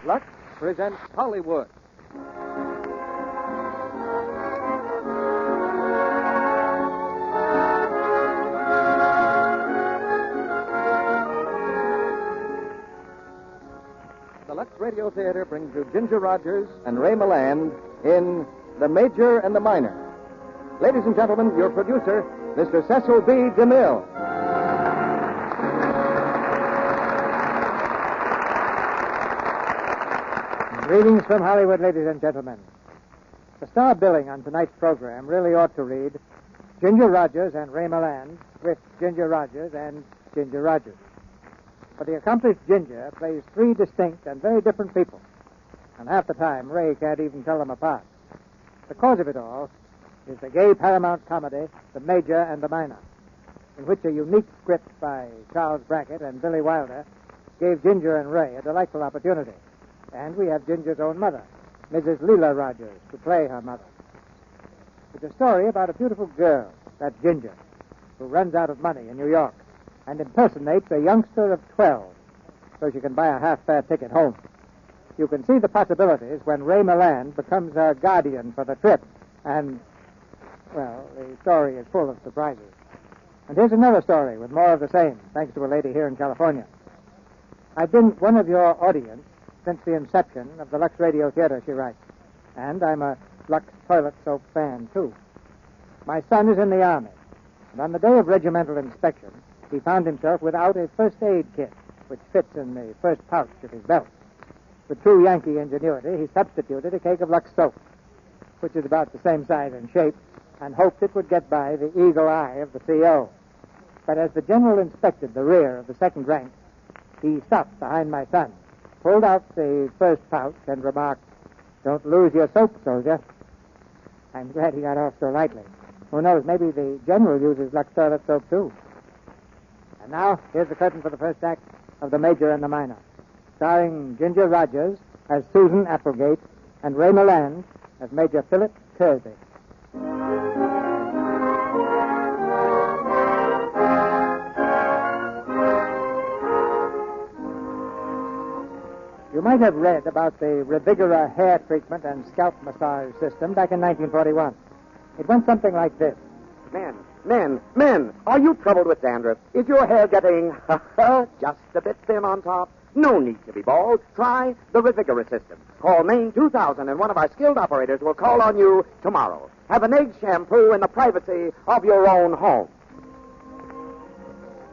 Lux presents Hollywood. The Lux Radio Theater brings you Ginger Rogers and Ray Milland in The Major and the Minor. Ladies and gentlemen, your producer, Mr. Cecil B. DeMille. Greetings from Hollywood, ladies and gentlemen. The star billing on tonight's program really ought to read Ginger Rogers and Ray Milland with Ginger Rogers and Ginger Rogers. For the accomplished Ginger plays three distinct and very different people. And half the time, Ray can't even tell them apart. The cause of it all is the gay Paramount comedy, The Major and the Minor, in which a unique script by Charles Brackett and Billy Wilder gave Ginger and Ray a delightful opportunity. And we have Ginger's own mother, Mrs. Leela Rogers, to play her mother. It's a story about a beautiful girl, that Ginger, who runs out of money in New York and impersonates a youngster of 12 so she can buy a half-fare ticket home. You can see the possibilities when Ray Milland becomes her guardian for the trip. And, well, the story is full of surprises. And here's another story with more of the same, thanks to a lady here in California. I've been one of your audience since the inception of the Lux Radio Theater, she writes. And I'm a Lux toilet soap fan, too. My son is in the Army, and on the day of regimental inspection, he found himself without a first aid kit, which fits in the first pouch of his belt. With true Yankee ingenuity, he substituted a cake of Lux soap, which is about the same size and shape, and hoped it would get by the eagle eye of the CO. But as the general inspected the rear of the second rank, he stopped behind my son, pulled out the first pouch, and remarked, "Don't lose your soap, soldier." I'm glad he got off so lightly. Who knows, maybe the general uses Lux toilet soap, too. And now, here's the curtain for the first act of The Major and the Minor, starring Ginger Rogers as Susan Applegate and Ray Milland as Major Philip Kirby. You might have read about the Revigora hair treatment and scalp massage system back in 1941. It went something like this. Men, are you troubled with dandruff? Is your hair getting just a bit thin on top? No need to be bald. Try the Revigora system. Call Maine 2000 and one of our skilled operators will call on you tomorrow. Have an egg shampoo in the privacy of your own home.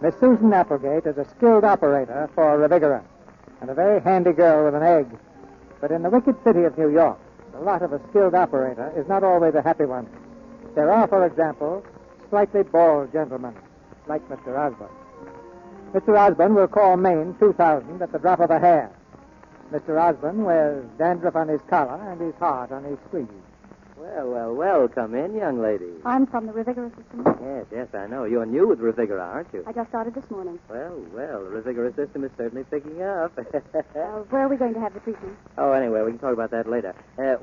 Miss Susan Applegate is a skilled operator for Revigora, and a very handy girl with an egg. But in the wicked city of New York, the lot of a skilled operator is not always a happy one. There are, for example, slightly bald gentlemen, like Mr. Osborne. Mr. Osborne will call Maine 2000 at the drop of a hair. Mr. Osborne wears dandruff on his collar and his heart on his sleeve. Well, come in, young lady. I'm from the Revigora system. Yes, I know. You're new with Revigora, aren't you? I just started this morning. Well, the Revigora system is certainly picking up. Where are we going to have the treatment? Oh, anyway, we can talk about that later.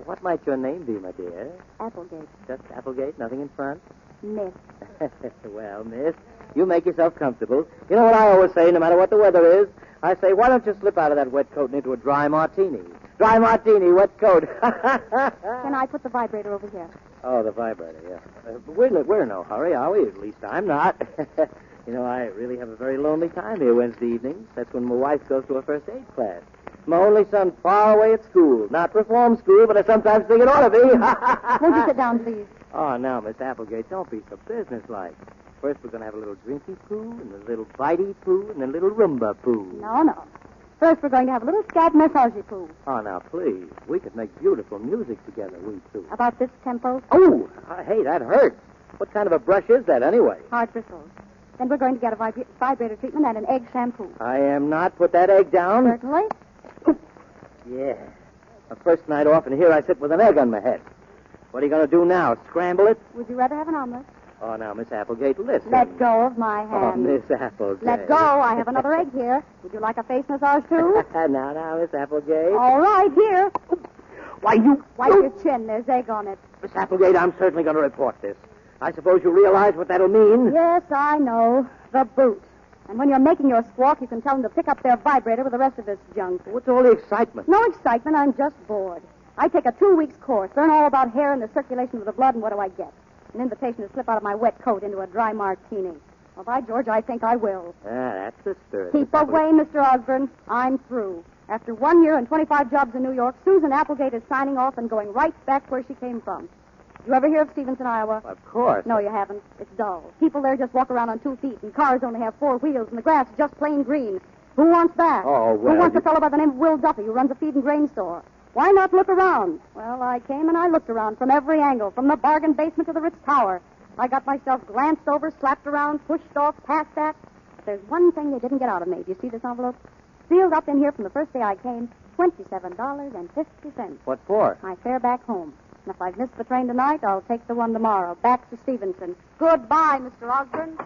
What might your name be, my dear? Applegate. Just Applegate? Nothing in front? Miss. Well, miss, you make yourself comfortable. You know what I always say, no matter what the weather is? I say, why don't you slip out of that wet coat and into a dry martini? Dry martini, wet coat. Can I put the vibrator over here? Oh, the vibrator, yeah. We're in no hurry, are we? At least I'm not. You know, I really have a very lonely time here Wednesday evenings. That's when my wife goes to her first aid class. My only son far away at school. Not reform school, but I sometimes think it ought to be. Won't you sit down, please? Oh, now, Miss Applegate, don't be so businesslike. First, we're going to have a little drinky poo, and a little bitey poo, and a little rumba poo. No. First, we're going to have a little scalp massagey poo. Oh, now, please. We could make beautiful music together, we two. About this tempo? Oh, hey, that hurts. What kind of a brush is that, anyway? Hard bristles. Then we're going to get a vibrator treatment and an egg shampoo. I am not. Put that egg down. Certainly. Yeah. The first night off, and here I sit with an egg on my head. What are you going to do now? Scramble it? Would you rather have an omelet? Oh, now, Miss Applegate, listen. Let go of my hand. Oh, Miss Applegate. Let go. I have another egg here. Would you like a face massage, too? Now, Miss Applegate. All right, here. Why, you... Wipe your chin. There's egg on it. Miss Applegate, I'm certainly going to report this. I suppose you realize what that'll mean? Yes, I know. The boot. And when you're making your squawk, you can tell them to pick up their vibrator with the rest of this junk. What's all the excitement? No excitement. I'm just bored. I take a 2-week course, learn all about hair and the circulation of the blood, and what do I get? An invitation to slip out of my wet coat into a dry martini. Well, by George, I think I will. That's the spirit. Keep away, Mr. Osborne. I'm through. After 1 year and 25 jobs in New York, Susan Applegate is signing off and going right back where she came from. You ever hear of Stevenson, Iowa? Of course. No, you haven't. It's dull. People there just walk around on 2 feet, and cars only have 4 wheels, and the grass is just plain green. Who wants that? Oh, well, Who wants a fellow by the name of Will Duffy who runs a feed and grain store? Why not look around? Well, I came and I looked around from every angle, from the bargain basement to the Ritz Tower. I got myself glanced over, slapped around, pushed off, past that. But there's one thing they didn't get out of me. Do you see this envelope? Sealed up in here from the first day I came, $27.50. What for? My fare back home. And if I've missed the train tonight, I'll take the one tomorrow, back to Stevenson. Goodbye, Mr. Osborne.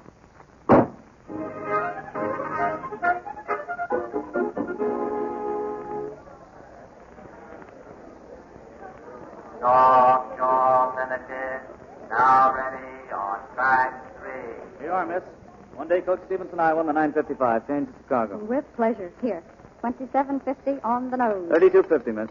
Talk, limited. Now ready on track 3. Here you are, miss. One-day coach, Stevenson, Iowa, on the 9:55. Change to Chicago. With pleasure. Here, $27.50 on the nose. $32.50, miss.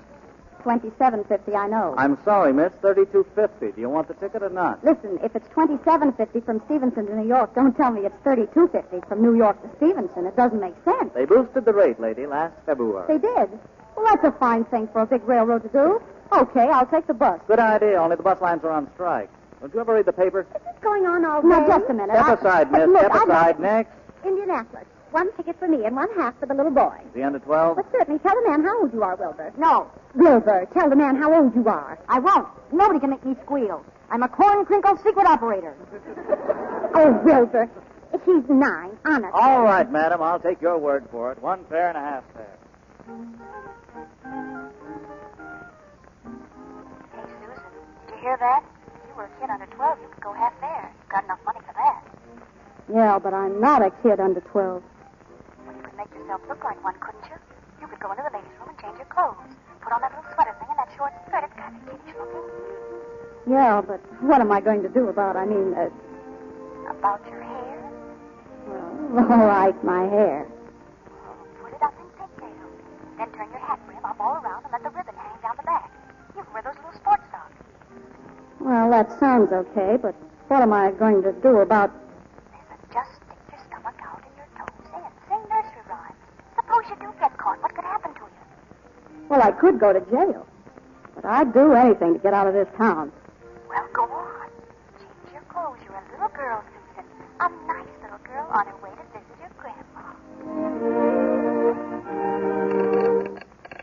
$27.50, I know. I'm sorry, miss. $32.50. Do you want the ticket or not? Listen, if it's $27.50 from Stevenson to New York, don't tell me it's $32.50 from New York to Stevenson. It doesn't make sense. They boosted the rate, lady, last February. They did? Well, that's a fine thing for a big railroad to do. Okay, I'll take the bus. Good idea, only the bus lines are on strike. Don't you ever read the paper? What's going on all day? Now, just a minute. Step aside, miss. Look, Step aside. Next. Indianapolis. 1 ticket for me and 1/2 for the little boy. Is he under 12? But certainly, tell the man how old you are, Wilbur. No. Wilbur, tell the man how old you are. I won't. Nobody can make me squeal. I'm a corn crinkle secret operator. Oh, Wilbur, he's 9, honest. All right, madam. I'll take your word for it. 1 fare and a 1/2 fare. Hey, Susan, did you hear that? If you were a kid under 12, you could go half fare. You've got enough money for that. Yeah, but I'm not a kid under 12. Well, you could make yourself look like one, couldn't you? You could go into the ladies' room and change your clothes. Put on that little sweater thing and that short skirt. It's kind of kiddish looking. Yeah, but what am I going to do about, About your hair? well, all right, my hair. Oh, put it up in pigtails. Then turn your hat brim up all around and let the ribbon hang down the back. You can wear those little sports socks. Well, that sounds okay, but what am I going to do about... Listen, just stick your stomach out in your toes and sing nursery rhymes. Suppose you do get caught. What could happen to you? Well, I could go to jail. But I'd do anything to get out of this town. Well, go on. Change your clothes. You're a little girl, Susan. A nice little girl on her way to visit her grandma.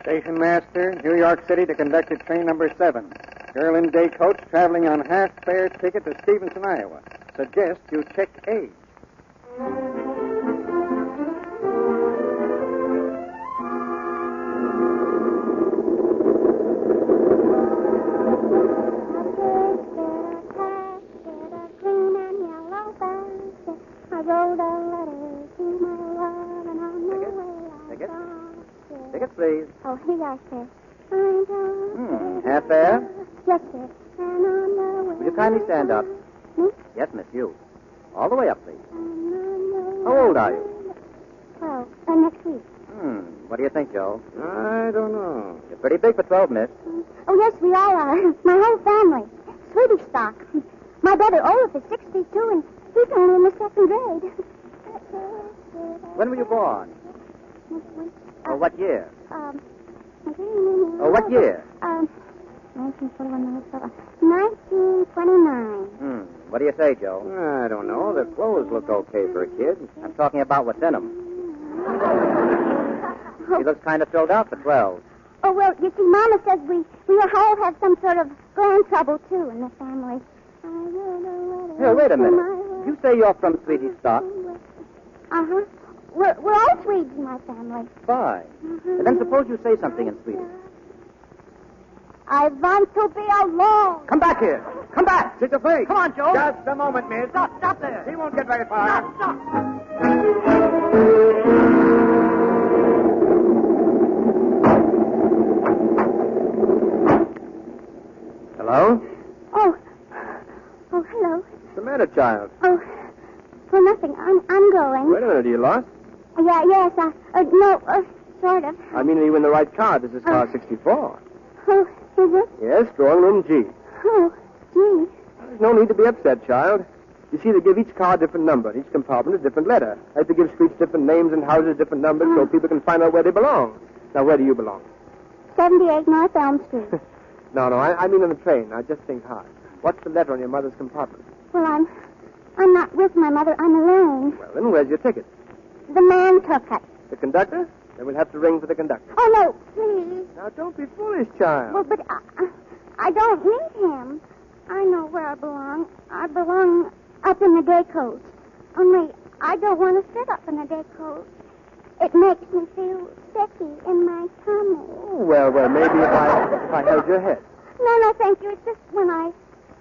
Station master, New York City to conducted train number 7. Girl in day coach traveling on half fare ticket to Stevenson, Iowa. Suggest you check age. Ticket, please. Oh, here you are, sir. Half fare? Yes, sir. Will you kindly stand up? Me? Yes, miss, you. All the way up, please. How old are you? 12. Next week. What do you think, Joe? I don't know. You're pretty big for 12, miss. Oh, yes, we all are. My whole family. Swedish stock. My brother Olaf is 6 feet 2, and he's only in the 2nd grade. When were you born? Or what year? Oh, what year? 1941, 1929. What do you say, Joe? I don't know. The clothes look okay for a kid. I'm talking about what's in them. He looks kind of filled out for 12. Oh, well, you see, Mama says we all have some sort of grand trouble, too, in the family. Here, wait a minute. You say you're from Swedish stock? Uh-huh. We're all Swedes in my family. Fine. And then suppose you say something in Swedish. I want to be alone. Come back here. Come back. Sit your face. Come on, Joe. Just a moment, miss. Stop there. He won't get very far. Stop. Hello? Oh, hello. What's the matter, child? Oh, well, nothing. I'm going. Wait a minute, are you lost? Yes, no, sort of. I mean, are you in the right car? This is car 64. Oh, is it? Yes, drawing room G. Oh, gee. There's no need to be upset, child. You see, they give each car a different number, and each compartment a different letter. They have to give streets different names and houses different numbers so people can find out where they belong. Now, where do you belong? 78 North Elm Street. No, I mean on the train. Now, just think hard. What's the letter on your mother's compartment? Well, I'm not with my mother. I'm alone. Well, then where's your ticket? The man took it. The conductor? Then we'll have to ring for the conductor. Oh, no, please. Now, don't be foolish, child. Well, but I don't need him. I know where I belong. I belong up in the day coach. Only I don't want to sit up in the day coach. It makes me feel sticky in my tummy. Oh, well, maybe if I held your head. No, thank you. It's just when I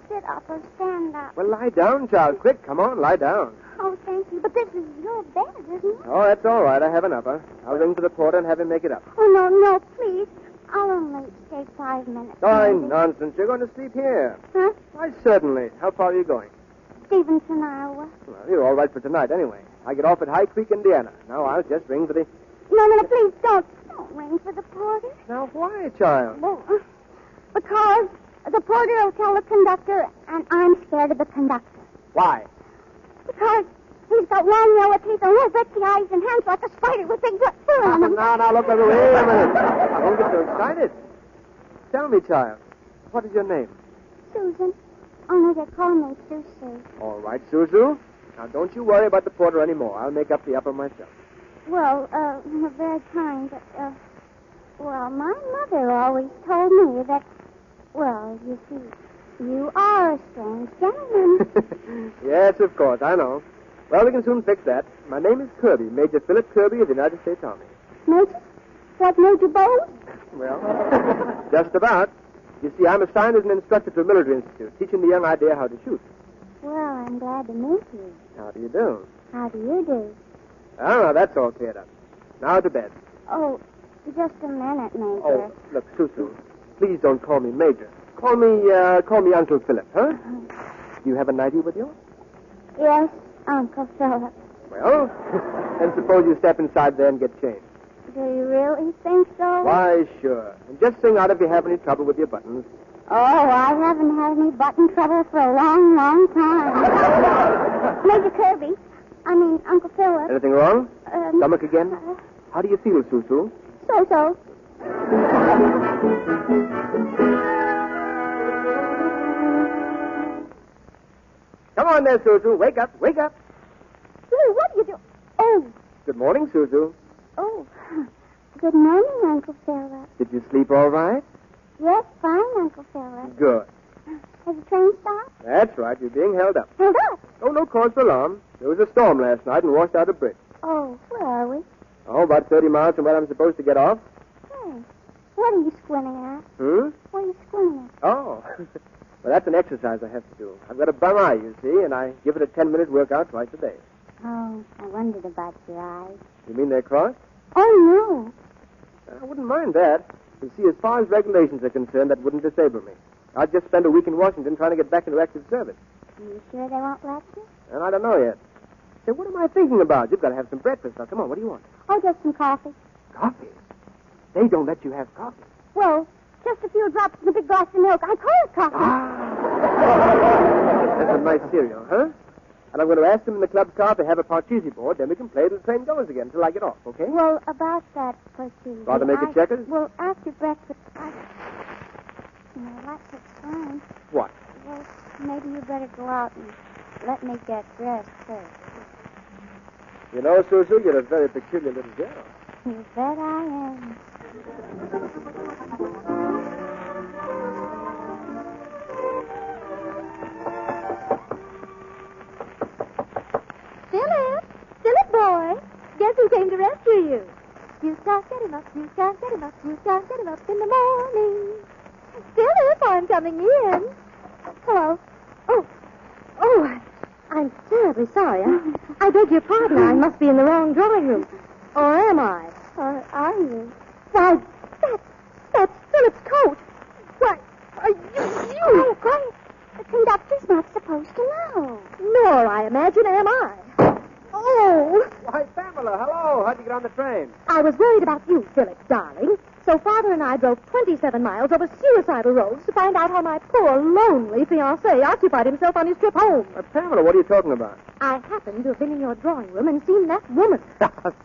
sit up or stand up. Well, lie down, child. Quick, come on, lie down. Oh, thank you. But this is your bed, isn't it? Oh, that's all right. I have an upper. I'll ring for the porter and have him make it up. Oh, no, please. I'll only stay 5 minutes. Oh, maybe. nonsense. You're going to sleep here. Huh? Why, certainly. How far are you going? Stevenson, Iowa. Well, you're all right for tonight anyway. I get off at High Creek, Indiana. Now I'll just ring for the... No, please don't ring for the porter. Now, why, child? Well, because the porter will tell the conductor, and I'm scared of the conductor. Why? Because he's got long yellow teeth and little bitchy eyes and hands like a spider with big wet fur on them. Now, look, wait a minute. Don't get so excited. Tell me, child, what is your name? Susan. Only they call me Susie. All right, Suzu. Now, don't you worry about the porter anymore. I'll make up the upper myself. Well, you're very kind, but, well, my mother always told me that, well, you see, you are a strange gentleman. Yes, of course, I know. Well, we can soon fix that. My name is Kirby, Major Philip Kirby of the United States Army. Major? What, Major Boles? Well, just about. You see, I'm assigned as an instructor to a military institute, teaching the young idea how to shoot. Well, I'm glad to meet you. How do you do? How do you do? Oh, that's all cleared up. Now to bed. Oh, just a minute, Major. Oh, look, Susu, please don't call me Major. Call me Uncle Philip, huh? Do you have a nightie with you? Yes, Uncle Philip. Well, then suppose you step inside there and get changed. Do you really think so? Why, sure. And just sing out if you have any trouble with your buttons. Oh, I haven't had any button trouble for a long, long time. Major Kirby. Uncle Philip. Anything wrong? Stomach again? How do you feel, Susu? So. Come on there, Susu. Wake up. Lou, what are you doing? Oh. Good morning, Susu. Oh. Good morning, Uncle Philip. Did you sleep all right? Yes, fine, Uncle Philip. Good. Has the train stopped? That's right. You're being held up. Held up? Oh, no cause for alarm. There was a storm last night and washed out a bridge. Oh, where are we? Oh, about 30 miles from where I'm supposed to get off. Hey, what are you squinting at? What are you squinting at? Oh. Well, that's an exercise I have to do. I've got a bum eye, you see, and I give it a 10-minute workout twice a day. Oh, I wondered about your eyes. You mean they're crossed? Oh, no. I wouldn't mind that. You see, as far as regulations are concerned, that wouldn't disable me. I'd just spend a week in Washington trying to get back into active service. Are you sure they won't let you? And I don't know yet. Say, what am I thinking about? You've got to have some breakfast. Now, come on, what do you want? Oh, just some coffee. Coffee? They don't let you have coffee. Well, just a few drops in a big glass of milk. I call it coffee. That's a nice cereal, huh? And I'm going to ask them in the club car to have a parcheesi board, then we can play till the train goes again until I get off, okay? Well, about that parcheesi... Rather make it checkers? Well, after breakfast, that's fine. What? Well, maybe you better go out and let me get dressed first. You know, Susu, you're a very peculiar little girl. You bet I am. Philip boy, guess who came to rescue you? You can't get him up, you can't get him up, you can't get him up in the morning. Philip, I'm coming in. Hello. Oh, I'm terribly sorry. I beg your pardon. I must be in the wrong drawing room. Or am I? Or are you? Why, that's Philip's coat. Why, are you... Oh, quiet. The conductor's not supposed to know. Nor, I imagine, am I. Oh! Philip, darling. So Father and I drove 27 miles over suicidal roads to find out how my poor, lonely fiancé occupied himself on his trip home. Pamela, what are you talking about? I happened to have been in your drawing room and seen that woman.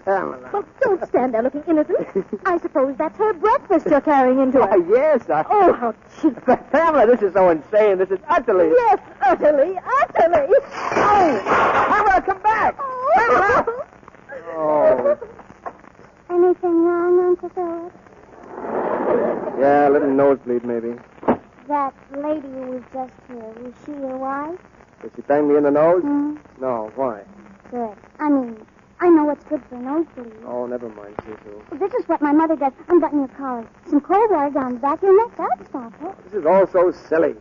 Pamela. Well, don't stand there looking innocent. I suppose that's her breakfast you're carrying into her. Yes, Oh, how cheap. Pamela, this is so insane. This is utterly... Yes, utterly. Oh! Pamela, come back! Pamela! Oh. Anything wrong, Uncle Philip? Yeah, a little nosebleed, maybe. That lady who was just here, was she your wife? Did she bang me in the nose? Hmm? No, why? Good. I know what's good for a nosebleed. Oh, never mind, Cecil. Well, this is what my mother does. Unbutton your collar. Some cold water down the back of your neck. That'll stop it. This is all so silly.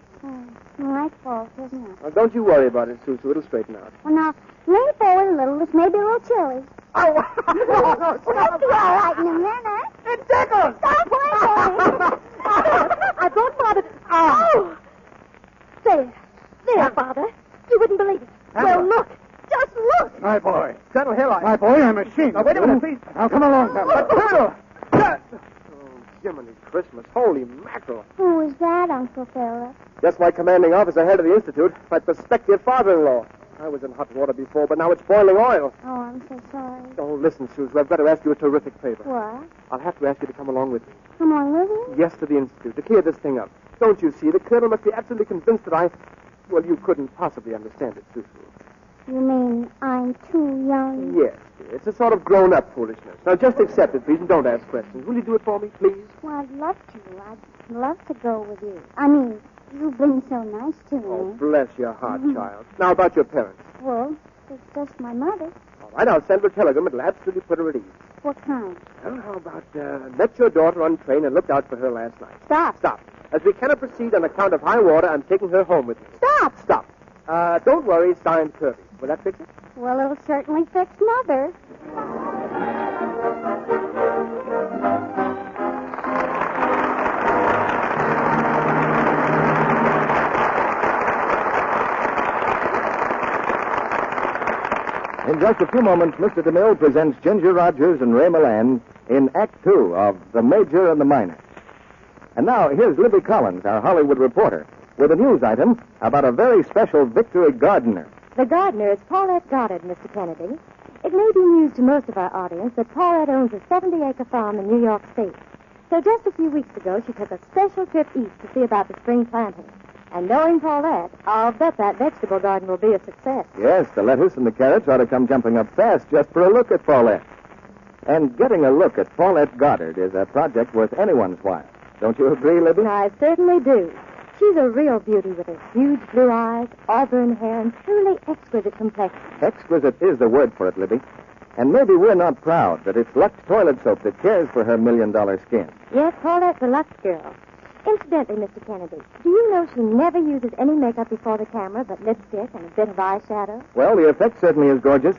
My fault, isn't it? Well, don't you worry about it, Susu. It'll straighten out. Well, now, lean forward a little. This may be a little chilly. Oh, no, It'll be all right in a minute. It tickles! Stop playing. I brought Father. Oh! There, Father. You wouldn't believe it. Well, look. Just look. My boy. Settle here, My boy, I'm ashamed. Now, wait a minute, please. Now, come along, Pamela. Colonel! Oh, Jiminy Christmas. Holy mackerel. Who was that, Uncle Philip? Just my commanding officer, head of the Institute, my prospective father-in-law. I was in hot water before, but now it's boiling oil. Oh, I'm so sorry. Oh, listen, Susan, I've got to ask you a terrific favor. What? I'll have to ask you to come along with me. Come on with you? Yes, to the Institute, to clear this thing up. Don't you see? The colonel must be absolutely convinced that well, you couldn't possibly understand it, Susan. You mean I'm too young? Yes, dear. It's a sort of grown-up foolishness. Now, just accept it, please, and don't ask questions. Will you do it for me, please? Well, I'd love to. I'd love to go with you. You've been so nice to me. Oh, bless your heart, child. Now, about your parents. Well, it's just my mother. All right, I'll send her a telegram. It'll absolutely put her at ease. What kind? Well, how about met your daughter on train and looked out for her last night. Stop. As we cannot proceed on account of high water, I'm taking her home with me. Stop. Don't worry, signed Kirby. Will that fix it? Well, it'll certainly fix Mother. In just a few moments, Mr. DeMille presents Ginger Rogers and Ray Milland in Act Two of The Major and the Minor. And now, here's Libby Collins, our Hollywood reporter, with a news item about a very special Victory gardener. The gardener is Paulette Goddard, Mr. Kennedy. It may be news to most of our audience that Paulette owns a 70-acre farm in New York State. So just a few weeks ago, she took a special trip east to see about the spring planting. And knowing Paulette, I'll bet that vegetable garden will be a success. Yes, the lettuce and the carrots ought to come jumping up fast just for a look at Paulette. And getting a look at Paulette Goddard is a project worth anyone's while. Don't you agree, Libby? I certainly do. She's a real beauty with her huge blue eyes, auburn hair, and truly exquisite complexion. Exquisite is the word for it, Libby. And maybe we're not proud that it's Lux toilet soap that cares for her $1 million skin. Yes, Paulette's a Lux girl. Incidentally, Mr. Kennedy, do you know she never uses any makeup before the camera but lipstick and a bit of eyeshadow? Well, the effect certainly is gorgeous,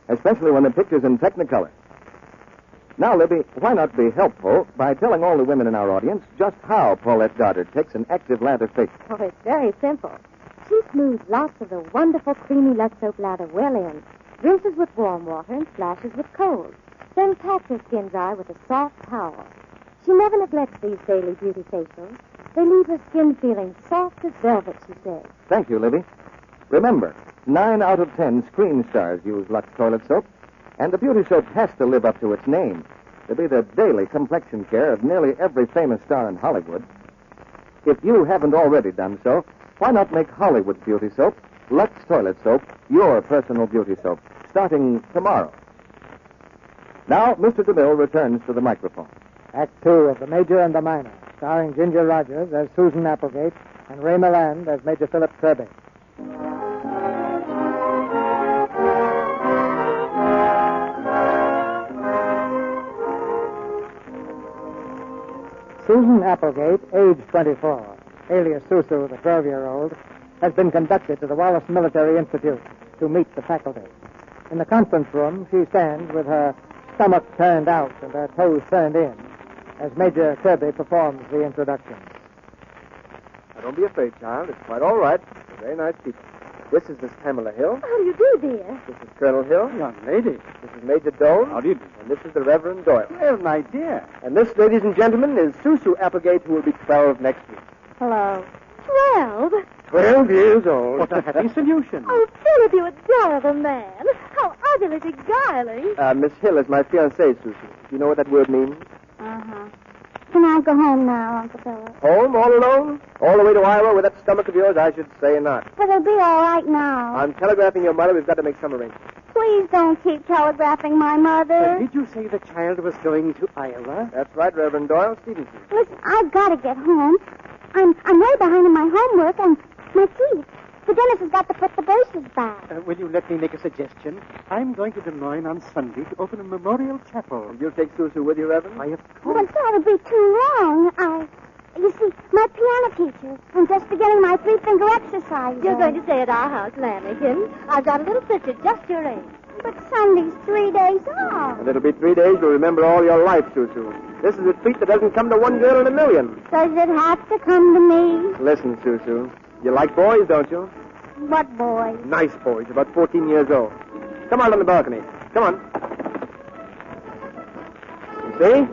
especially when the picture's in Technicolor. Now, Libby, why not be helpful by telling all the women in our audience just how Paulette Goddard takes an active lather facial? Oh, it's very simple. She smooths lots of the wonderful creamy Lux soap lather well in, rinses with warm water and splashes with cold, then pats her skin dry with a soft towel. She never neglects these daily beauty facials. They leave her skin feeling soft as velvet, she says. Thank you, Libby. Remember, 9 out of 10 screen stars use Lux toilet soap, and the beauty soap has to live up to its name to be the daily complexion care of nearly every famous star in Hollywood. If you haven't already done so, why not make Hollywood beauty soap, Lux toilet soap, your personal beauty soap, starting tomorrow? Now, Mr. DeMille returns to the microphone. Act Two of The Major and the Minor, starring Ginger Rogers as Susan Applegate and Ray Milland as Major Philip Kirby. Susan Applegate, age 24, alias Susu, the 12-year-old, has been conducted to the Wallace Military Institute to meet the faculty. In the conference room, she stands with her stomach turned out and her toes turned in as Major Kirby performs the introduction. Now, don't be afraid, child. It's quite all right. They're very nice people. This is Miss Pamela Hill. How do you do, dear? This is Colonel Hill. Young lady. This is Major Doane. How do you do? And this is the Reverend Doyle. Well, my dear. And this, ladies and gentlemen, is Susu Applegate, who will be 12 next week. Hello. 12? 12 years old. What a happy solution. Oh, Philip, you adorable man. How utterly beguiling. Miss Hill is my fiancée, Susu. You know what that word means? Uh-huh. Can I go home now, Uncle Philip? Home, all alone? All the way to Iowa with that stomach of yours? I should say not. But it'll be all right now. I'm telegraphing your mother. We've got to make some arrangements. Please don't keep telegraphing my mother. Did you say the child was going to Iowa? That's right, Reverend Doyle Stevenson. Listen, I've got to get home. I'm way behind in my homework and my teeth. The dentist has got to put the braces back. Will you let me make a suggestion? I'm going to Des Moines on Sunday to open a memorial chapel. You'll take Susu with you, Reverend? Why, of But course. that would be too long. You see, my piano teacher. I'm just beginning my three-finger exercise. You're going to stay at our house, Lamington. I've got a little sister just your age. But Sunday's 3 days off. And it'll be 3 days you'll remember all your life, Susu. This is a treat that doesn't come to one girl in a million. Does it have to come to me? Listen, Susu. You like boys, don't you? What boy? Nice boys, about 14 years old. Come out on the balcony. Come on. You see?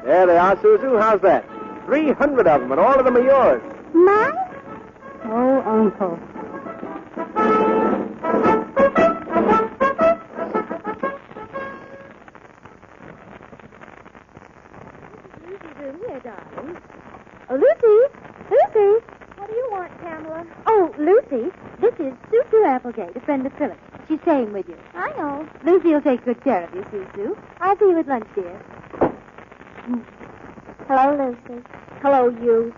There they are, Susu. How's that? 300 of them, and all of them are yours. Mine? Oh, Uncle. Lucy's room here, darling. Oh, Lucy! Lucy! What do you want, Pamela? Oh, Lucy, this is Susu Applegate, a friend of Philip. She's staying with you. I know. Lucy will take good care of you, Susu. I'll see you at lunch, dear. Hello, Lucy. Hello, you.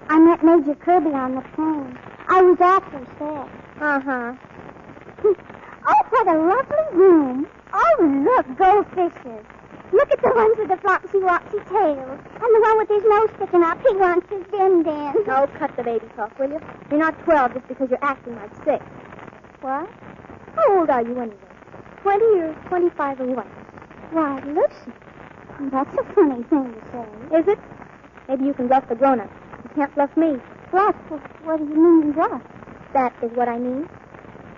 I met Major Kirby on the plane. I was actually there. Uh-huh. Oh, what a lovely room. Oh, look, goldfishes. Look at the ones with the flopsy-wopsy tails. And the one with his nose sticking up. He wants his din-din. Oh, cut the baby talk, will you? You're not 12 just because you're acting like 6. What? How old are you anyway? 20 or 25 or what? Why, Lucy, that's a funny thing to say. Is it? Maybe you can bluff the grown-up. You can't bluff me. What? What do you mean, what? That is what I mean.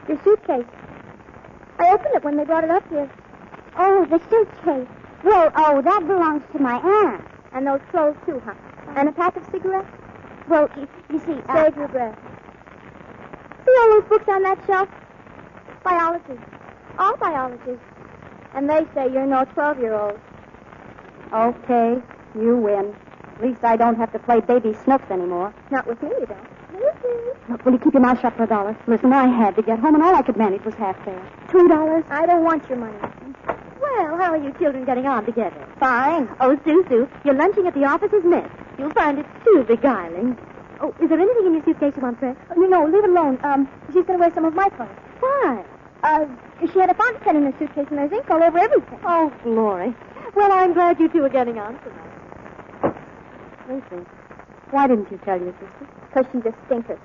Your suitcase. I opened it when they brought it up here. Oh, the suitcase. Well, that belongs to my aunt. And those clothes, too, huh? And a pack of cigarettes? Well, you see... Save your breath. See all those books on that shelf? Biology. All biology. And they say you're no 12-year-old. Okay, you win. At least I don't have to play baby Snooks anymore. Not with me, you don't. Look, will you keep your mouth shut for $1? Listen, I had to get home, and all I could manage was half fare. $2? I don't want your money. Well, how are you children getting on together? Fine. Oh, Susu, you're lunching at the officer's mess. You'll find it too beguiling. Oh, is there anything in your suitcase you want pressed? No, leave it alone. She's going to wear some of my clothes. Why? She had a fountain pen in her suitcase, and there's ink all over everything. Oh, glory. Well, I'm glad you two are getting on tonight. Lucy, why didn't you tell your sister? Because she's a stinker.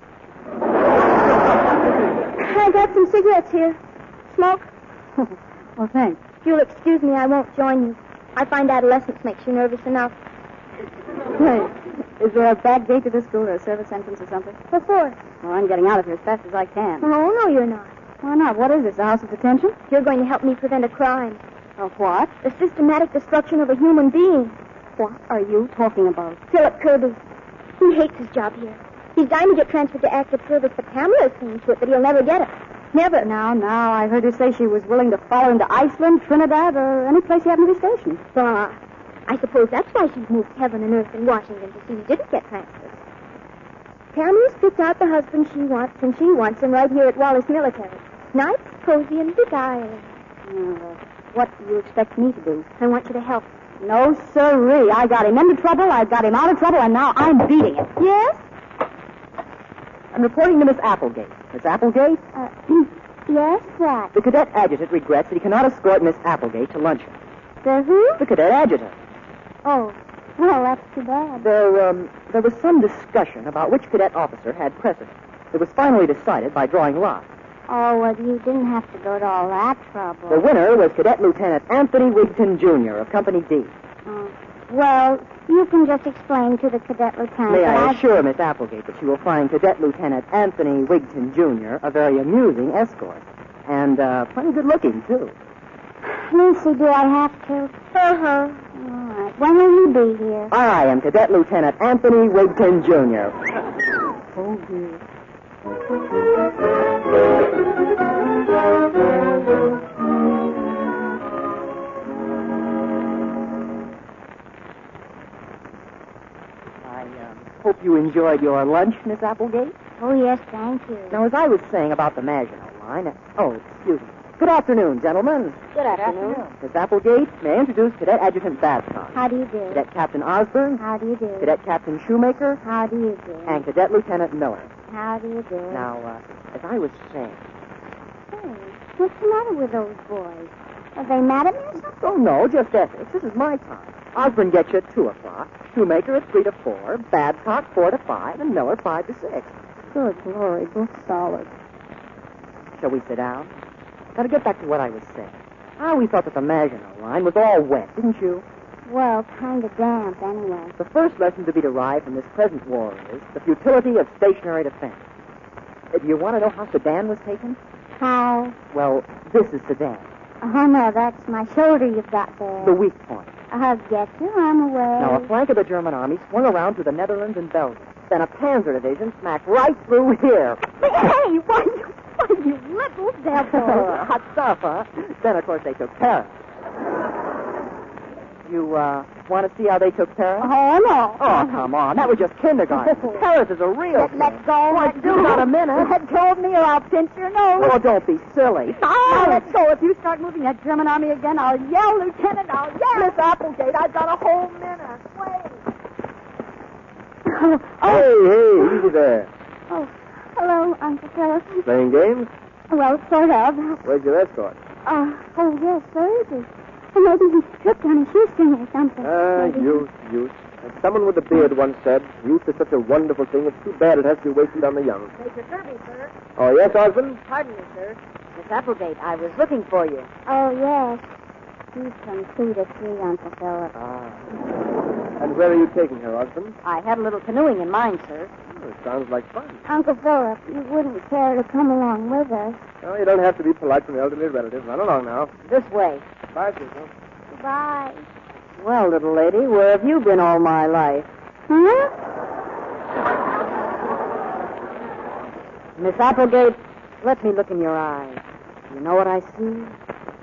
I got some cigarettes here. Smoke? Well, thanks. If you'll excuse me, I won't join you. I find adolescence makes you nervous enough. Wait, is there a back gate to this school or a service entrance or something? What for? Well, I'm getting out of here as fast as I can. Oh, no, you're not. Why not? What is this, a house of detention? You're going to help me prevent a crime. A what? The systematic destruction of a human being. What are you talking about? Philip Kirby. He hates his job here. He's dying to get transferred to active service, but Pamela's seen to it that he'll never get it. Never. Now, I heard her say she was willing to follow him to Iceland, Trinidad, or any place he happened to be stationed. Bah. I suppose that's why she's moved heaven and earth in Washington to see he didn't get transferred. Pamela's picked out the husband she wants, and she wants him right here at Wallace Military. Nice, cozy, and beguiling. What do you expect me to do? I want you to help. No, sirree. I got him into trouble, I got him out of trouble, and now I'm beating it. Yes? I'm reporting to Miss Applegate. Miss Applegate? Yes, what? The cadet adjutant regrets that he cannot escort Miss Applegate to luncheon. The who? The cadet adjutant. Oh, well, that's too bad. There was some discussion about which cadet officer had precedence. It was finally decided by drawing lots. Oh, well, you didn't have to go to all that trouble. The winner was Cadet Lieutenant Anthony Wigton, Jr. of Company D. Oh. Well, you can just explain to the cadet lieutenant May that I assure Miss Applegate that she will find Cadet Lieutenant Anthony Wigton, Jr. a very amusing escort. And plenty good looking, too. Lucy, do I have to? Uh-huh. All right. When will you be here? I am Cadet Lieutenant Anthony Wigton, Jr. Oh, dear. Hope you enjoyed your lunch, Miss Applegate. Oh, yes, thank you. Now, as I was saying about the Maginot Line... Oh, excuse me. Good afternoon, gentlemen. Good afternoon. Miss Applegate, may I introduce Cadet Adjutant Babcock. How do you do? Cadet Captain Osborne. How do you do? Cadet Captain Shoemaker. How do you do? And Cadet Lieutenant Miller. How do you do? Now, as I was saying... Hey, what's the matter with those boys? Are they mad at me or something? Oh, no, just ethics. This is my time. Osborne gets you at 2 o'clock. Shoemaker at 3 to 4. Babcock 4 to 5. And Miller 5 to 6. Good glory, both solid. Shall we sit down? Now, to get back to what I was saying. I always thought that the Maginot Line was all wet, didn't you? Well, kind of damp, anyway. The first lesson to be derived from this present war is the futility of stationary defense. Do you want to know how Sedan was taken? How? Well, this is Sedan. Oh, no, that's my shoulder you've got there. The weak point. I'll get you. I'm away. Now, a flank of the German army swung around to the Netherlands and Belgium. Then a Panzer division smacked right through here. Hey, why, you little devil. Hot stuff, huh? Then, of course, they took Paris. You, want to see how they took Paris? Oh, no. Oh, come on. That was just kindergarten. Paris is a real thing. Let go. Let go. Not a minute. Let go of me or I'll pinch your nose. Oh, don't be silly. Now let go. If you start moving that German army again, I'll yell, Lieutenant. I'll yell. Miss Applegate, I've got a whole minute. Wait. Hey, easy there. Oh, hello, Uncle Philip. Playing games? Well, sort of. Where's your escort? Oh, yes, where is he? Maybe he tripped on a shoestring or something. Youth. As someone with a beard once said, youth is such a wonderful thing, it's too bad it has to be wasted on the young. Major Kirby, sir. Oh, yes, Osmond? Pardon me, sir. Miss Applegate, I was looking for you. Oh, yes. He's from 2 to 3, Uncle Philip. And where are you taking her, Osmond? I had a little canoeing in mind, sir. Oh, it sounds like fun. Uncle Philip, you wouldn't care to come along with us. Oh, you don't have to be polite to an elderly relative. Run along now. This way. Bye, Cecil. Goodbye. Well, little lady, where have you been all my life? Huh? Miss Applegate, let me look in your eyes. You know what I see?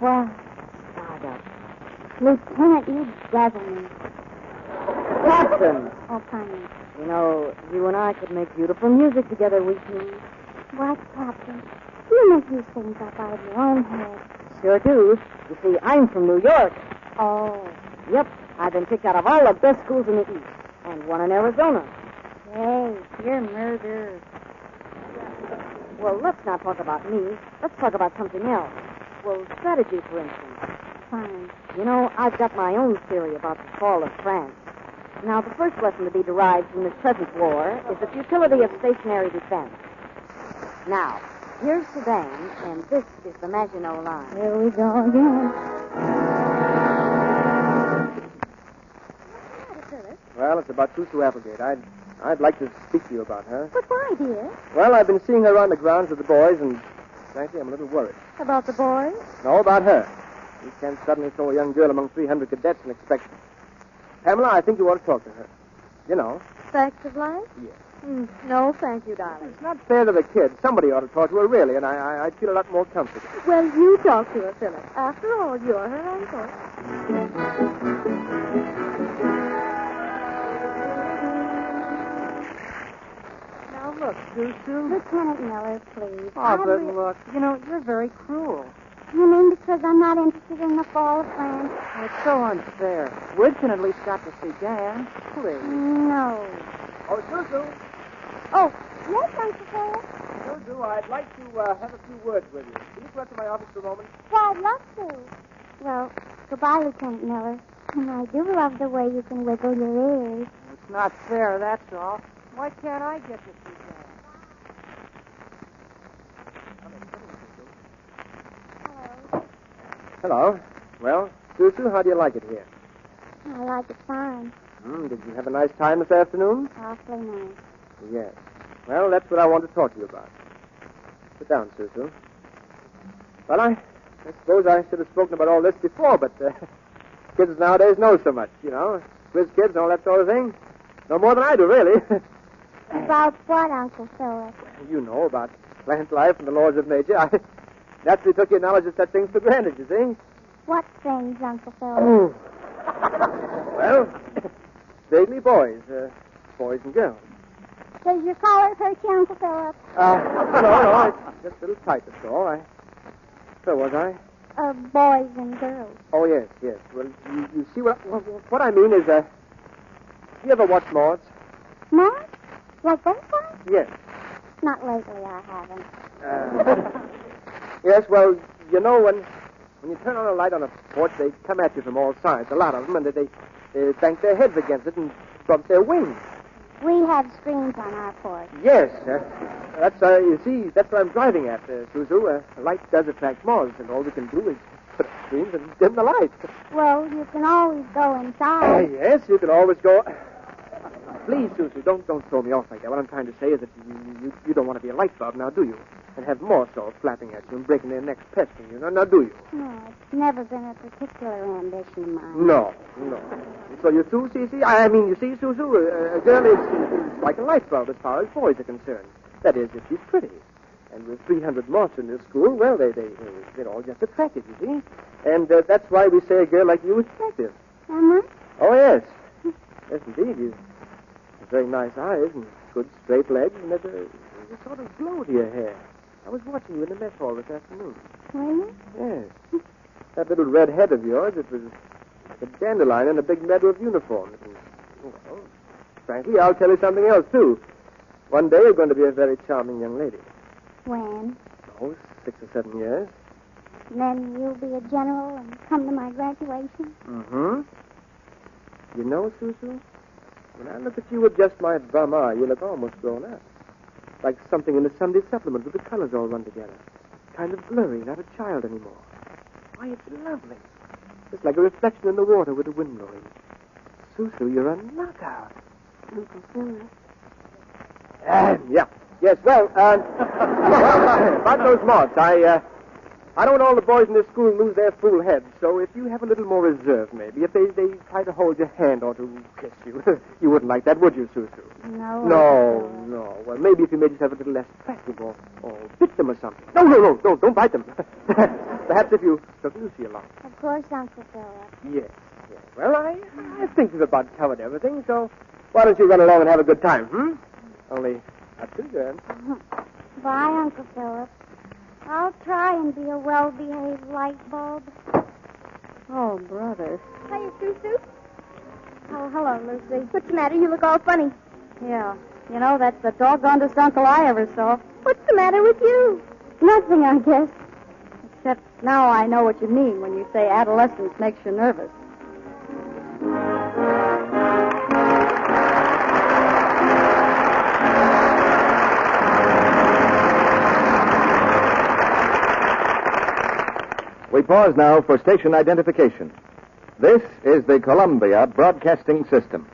What? Stardust. Lieutenant, you dazzle me. Captain! Oh, pardon me. You know, you and I could make beautiful music together, we two. What, Captain? You make these things up out of your own head. Sure do. You see, I'm from New York. Oh. Yep. I've been kicked out of all the best schools in the East. And one in Arizona. Hey, you're murdered. Well, let's not talk about me. Let's talk about something else. Well, strategy, for instance. Fine. You know, I've got my own theory about the fall of France. Now, the first lesson to be derived from this present war is the futility of stationary defense. Now, here's Sedan, and this is the Maginot Line. Here we go again. Well, it's about Tutu Applegate. I'd like to speak to you about her. But why, dear? Well, I've been seeing her around the grounds with the boys, and frankly, I'm a little worried. About the boys? No, about her. You can't suddenly throw a young girl among 300 cadets and expect... Pamela, I think you ought to talk to her. You know. Facts of life? Yes. No, thank you, darling. It's not fair to the kid. Somebody ought to talk to her, really, and I'd feel a lot more comfortable. Well, you talk to her, Philip. After all, you're her uncle. Now, look, Susu. Lieutenant Miller, please. Oh, but look, you know, you're very cruel. You mean because I'm not interested in the fall of France? Oh, it's so unfair. Wigton at least got to see Dan. Please. No. Oh, Susu. Oh, yes, Uncle Philip. Susu, I'd like to have a few words with you. Can you come up to my office for a moment? Well, I'd love to. Well, goodbye, Lieutenant Miller. And I do love the way you can wiggle your ears. It's not fair, that's all. Why can't I get to see Dan? Hello. Well, Susu, how do you like it here? I like it fine. Did you have a nice time this afternoon? Awfully nice. Yes. Well, that's what I want to talk to you about. Sit down, Susan. Well, I suppose I should have spoken about all this before, but kids nowadays know so much, quiz kids and all that sort of thing. No more than I do, really. About what, Uncle Philip? You know about plant life and the laws of nature. I naturally took your knowledge of such things for granted, you see. What things, Uncle Philip? Oh. Well, vaguely boys and girls. Does your collar hurt you, Uncle Philip? No, it's just a little tight, that's all. So was I? Boys and girls. Oh, yes. Well, you see, what I mean is, you ever watch Mauds? Mauds? Like those ones? Yes. Not lately, I haven't. Yes, well, when you turn on a light on a porch, they come at you from all sides, a lot of them, and they bang their heads against it and bump their wings. We have screens on our porch. Yes, that's what I'm driving at, Suzu. A light does attract moths, and all we can do is put up screens and dim the light. Well, you can always go inside. Yes, you can always go. Please, Suzu, don't throw me off like that. What I'm trying to say is that you don't want to be a light bulb, now, do you? And have moths all flapping at you and breaking their necks, pestering you. Now, do you? No, it's never been a particular ambition of mine. No. So you too, Cece? I mean, you see, Suzu, a girl is like a light bulb as far as boys are concerned. That is, if she's pretty. And with 300 moths in this school, well, they're all just attractive, you see. And that's why we say a girl like you is attractive. Am I? Oh, yes. Yes, indeed. You have very nice eyes and good straight legs, and there's a sort of glow to your hair. I was watching you in the mess hall this afternoon. Really? Yes. That little red head of yours, it was a dandelion in a big meadow of uniform. Well, frankly, I'll tell you something else, too. One day you're going to be a very charming young lady. When? Oh, 6 or 7 years. Then you'll be a general and come to my graduation? Mm-hmm. You know, Susu, when I look at you with just my bum eye, you look almost grown up. Like something in the Sunday supplement with the colors all run together. Kind of blurry, not a child anymore. Why, it's lovely. It's like a reflection in the water with the wind blowing. Susu, you're a knockout. Uncle Philip. Yeah. Yes, well, about those moths, I don't want all the boys in this school lose their fool heads, so if you have a little more reserve, maybe, if they try to hold your hand or to kiss you, you wouldn't like that, would you, Susu? No. No. Well, maybe if you made yourself a little less attractive or bit them or something. No, don't bite them. Perhaps if you took Lucy along. Of course, Uncle Philip. Yes. Well, I think we've about covered everything, so why don't you run along and have a good time, Only, not too good. Bye, Uncle Philip. I'll try and be a well-behaved light bulb. Oh, brother. Hiya, Susu. Oh, hello, Lucy. What's the matter? You look all funny. Yeah. That's the doggonedest uncle I ever saw. What's the matter with you? Nothing, I guess. Except now I know what you mean when you say adolescence makes you nervous. We pause now for station identification. This is the Columbia Broadcasting System.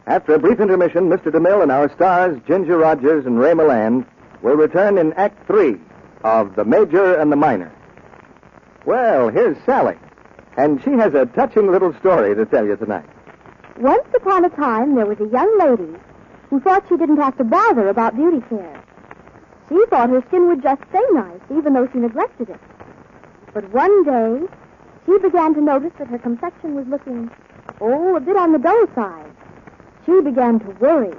After a brief intermission, Mr. DeMille and our stars, Ginger Rogers and Ray Milland, will return in Act 3 of The Major and the Minor. Well, here's Sally, and she has a touching little story to tell you tonight. Once upon a time, there was a young lady who thought she didn't have to bother about beauty care. She thought her skin would just stay nice, even though she neglected it. But one day, she began to notice that her complexion was looking, a bit on the dull side. She began to worry.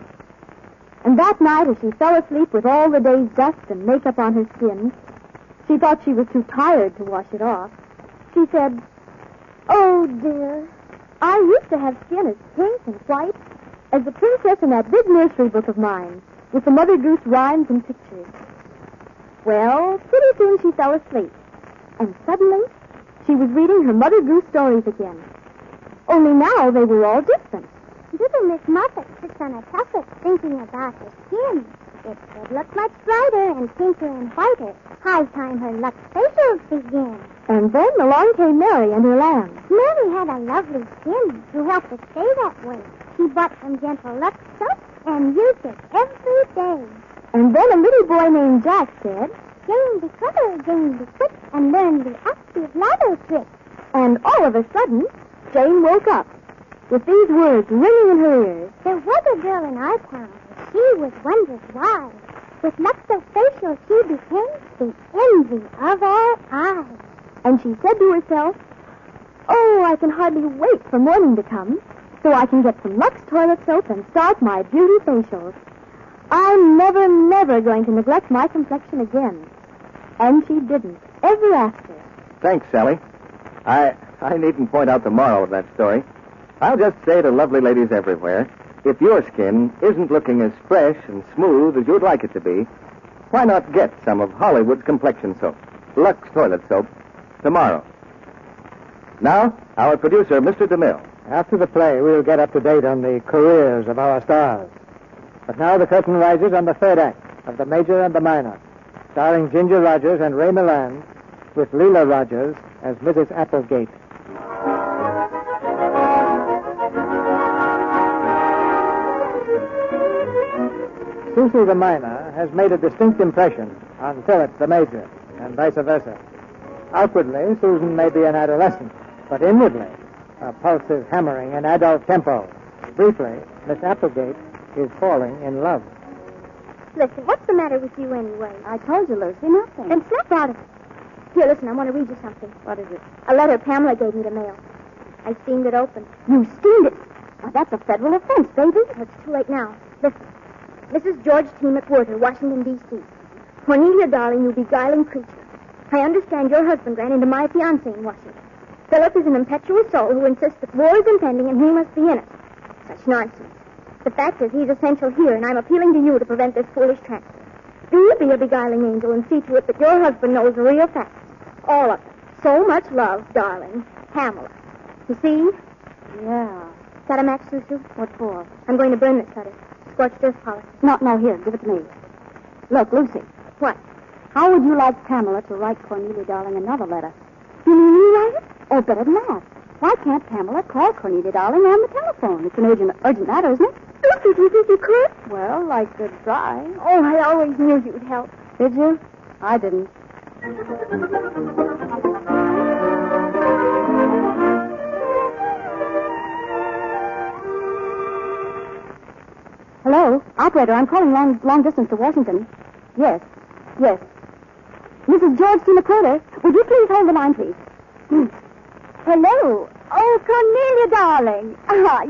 And that night, as she fell asleep with all the day's dust and makeup on her skin, she thought she was too tired to wash it off. She said, "Oh, dear, I used to have skin as pink and white as the princess in that big nursery book of mine, with the Mother Goose rhymes and pictures. Well, pretty soon she fell asleep. And suddenly, she was reading her Mother Goose stories again. Only now they were all different. Little Miss Muffet sits on a tuffet thinking about her skin. It could look much brighter and pinker and whiter. High time her Lux facials begin. And then along came Mary and her lamb. Mary had a lovely skin who helped it stay that way. She bought some gentle Lux soap and used it every day. And then a little boy named Jack said, Jane be clever, Jane be quick, and learn the active lather trick. And all of a sudden, Jane woke up with these words ringing in her ears. There was a girl in our town. She was wondrous wise. With Lux soap facial, she became the envy of our eyes. And she said to herself, oh, I can hardly wait for morning to come so I can get some Lux toilet soap and start my beauty facials. I'm never, never going to neglect my complexion again. And she didn't, ever after. Thanks, Sally. I needn't point out the moral of that story. I'll just say to lovely ladies everywhere, if your skin isn't looking as fresh and smooth as you'd like it to be, why not get some of Hollywood's complexion soap, Lux toilet soap, tomorrow? Now, our producer, Mr. DeMille. After the play, we'll get up to date on the careers of our stars. But now the curtain rises on the third act of The Major and the Minor, starring Ginger Rogers and Ray Milland, with Leela Rogers as Mrs. Applegate. Cecil the Minor has made a distinct impression on Philip the Major, and vice versa. Outwardly, Susan may be an adolescent, but inwardly, a pulsive hammering in adult tempo. Briefly, Miss Applegate is falling in love. Listen, what's the matter with you anyway? I told you, Lucy, nothing. Then snap out of it. Here, listen, I want to read you something. What is it? A letter Pamela gave me to mail. I steamed it open. You steamed it? Why, that's a federal offense, baby. Oh, it's too late now. Listen. Mrs. George T. McWhirter, Washington, D.C. Cornelia, darling, you beguiling creature. I understand your husband ran into my fiancé in Washington. Philip is an impetuous soul who insists that war is impending and he must be in it. Such nonsense. The fact is he's essential here, and I'm appealing to you to prevent this foolish transfer. Do you be a beguiling angel and see to it that your husband knows the real facts. All of them. So much love, darling. Pamela. You see? Yeah. Got a match, Susu? What for? I'm going to burn this letter. Scorched earth policy. No, here, give it to me. Look, Lucy. What? How would you like Pamela to write Cornelia, darling, another letter? You mean you write it? Oh, better than that. Why can't Pamela call Cornelia, darling, on the telephone? It's an urgent matter, isn't it? Lucy, do you think you could? Well, I could try. Oh, I always knew you'd help. Did you? I didn't. Hello? Operator, I'm calling long distance to Washington. Yes. Mrs. George T. McWhirter, would you please hold the line, please? Hello. Oh, Cornelia, darling.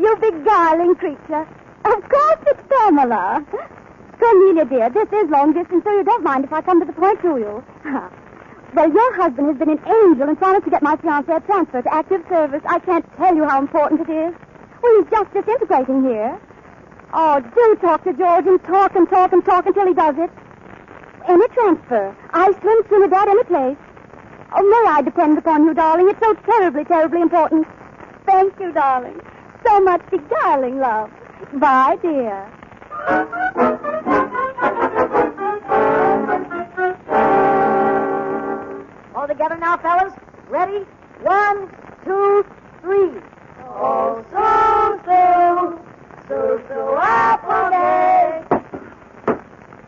You beguiling creature. Of course it's Pamela. Cornelia, dear, this is long distance, so you don't mind if I come to the point to you. Well, your husband has been an angel and promised to get my fiancé a transfer to active service. I can't tell you how important it is. Well, he's just disintegrating here. Oh, do talk to George and talk until he does it. Any transfer. I swim with that any place. Oh, may I depend upon you, darling? It's so terribly, terribly important. Thank you, darling. So much beguiling love. Bye, dear. All together now, fellas. Ready? 1, 2, 3. Oh, Susu Applegate.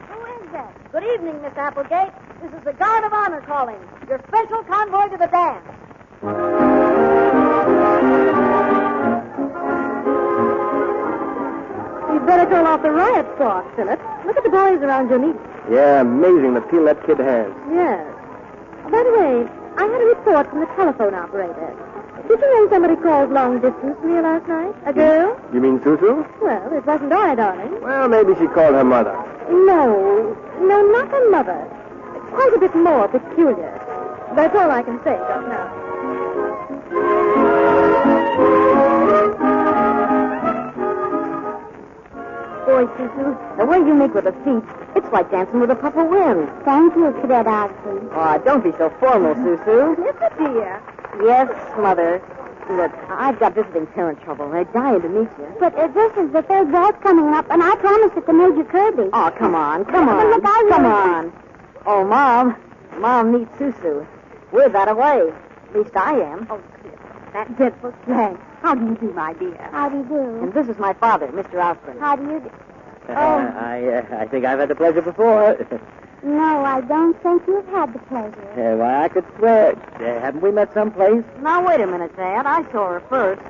Who is that? Good evening, Miss Applegate. This is the Guard of Honor calling. Your special convoy to the dance. You'd better turn off the riot squad, Philip. Look at the boys around your meeting. Yeah, amazing the feel that kid has. Yes. By the way, I had a report from the telephone operator. Did you know somebody called long distance from you last night? A girl? You mean Susu? Well, it wasn't I, darling. Well, maybe she called her mother. No, not her mother. Quite a bit more peculiar. That's all I can say just now. Boy, Susu, the way you make with the feet, It's like dancing with a puff of wind. Thank you, Cadet Osborne. Oh, don't be so formal, Susu. Yes, dear. Yes, Mother. Look, I've got visiting parent trouble. They're dying to meet you. But this is the third waltz coming up, and I promised it to Major Kirby. Oh, come on. But look, I really... Come on. Oh, Mom. Mom needs Susu. We're that away. At least I am. Oh, that dreadful slang. How do you do, my dear? How do you do? And this is my father, Mr. Osborne. How do you do? I think I've had the pleasure before. No, I don't think you've had the pleasure. Why, I could swear. Haven't we met someplace? Now, wait a minute, Dad. I saw her first.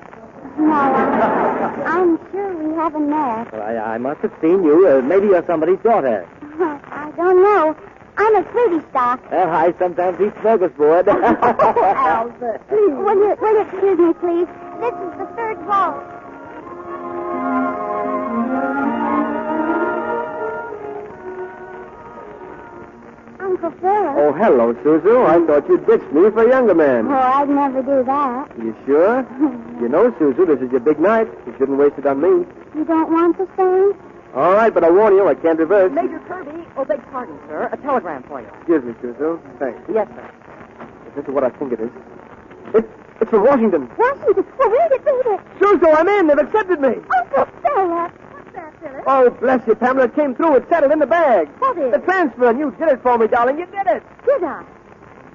No, I'm sure we haven't met. Well, I must have seen you. Maybe you're somebody's daughter. I don't know. I'm a sweetie stock. Well, I sometimes eat smorgasbord. Albert, please. Will you excuse me, please? This is the third waltz. Uncle Philip. Oh, hello, Susu. I thought you ditched me for a younger man. Oh, I'd never do that. You sure? You know, Susu, this is your big night. You shouldn't waste it on me. You don't want to sing? All right, but I warn you, I can't reverse. Major Kirby. Oh, beg pardon, sir. A telegram for you. Excuse me, Susu. Thanks. Yes, sir. If this is what I think it is. It's from Washington. Washington? Well, read it. Susu, I'm in. They've accepted me. Uncle Philip. What's that, Phyllis? Oh, bless you, Pamela. It came through. It's settled in the bag. What is? The transfer, and you did it for me, darling. You did it. Did I?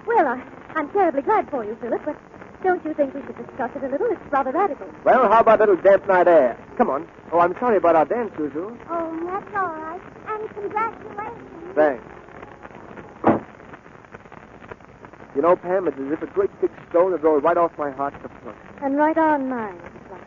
Well, I'm terribly glad for you, Philip, but don't you think we should discuss it a little? It's rather radical. Well, how about a little dance night air? Come on. Oh, I'm sorry about our dance, Susu. Oh, that's all right. And congratulations. Thanks. You know, Pam, it's as if a great big stone had rolled right off my heart to the front. And right on mine.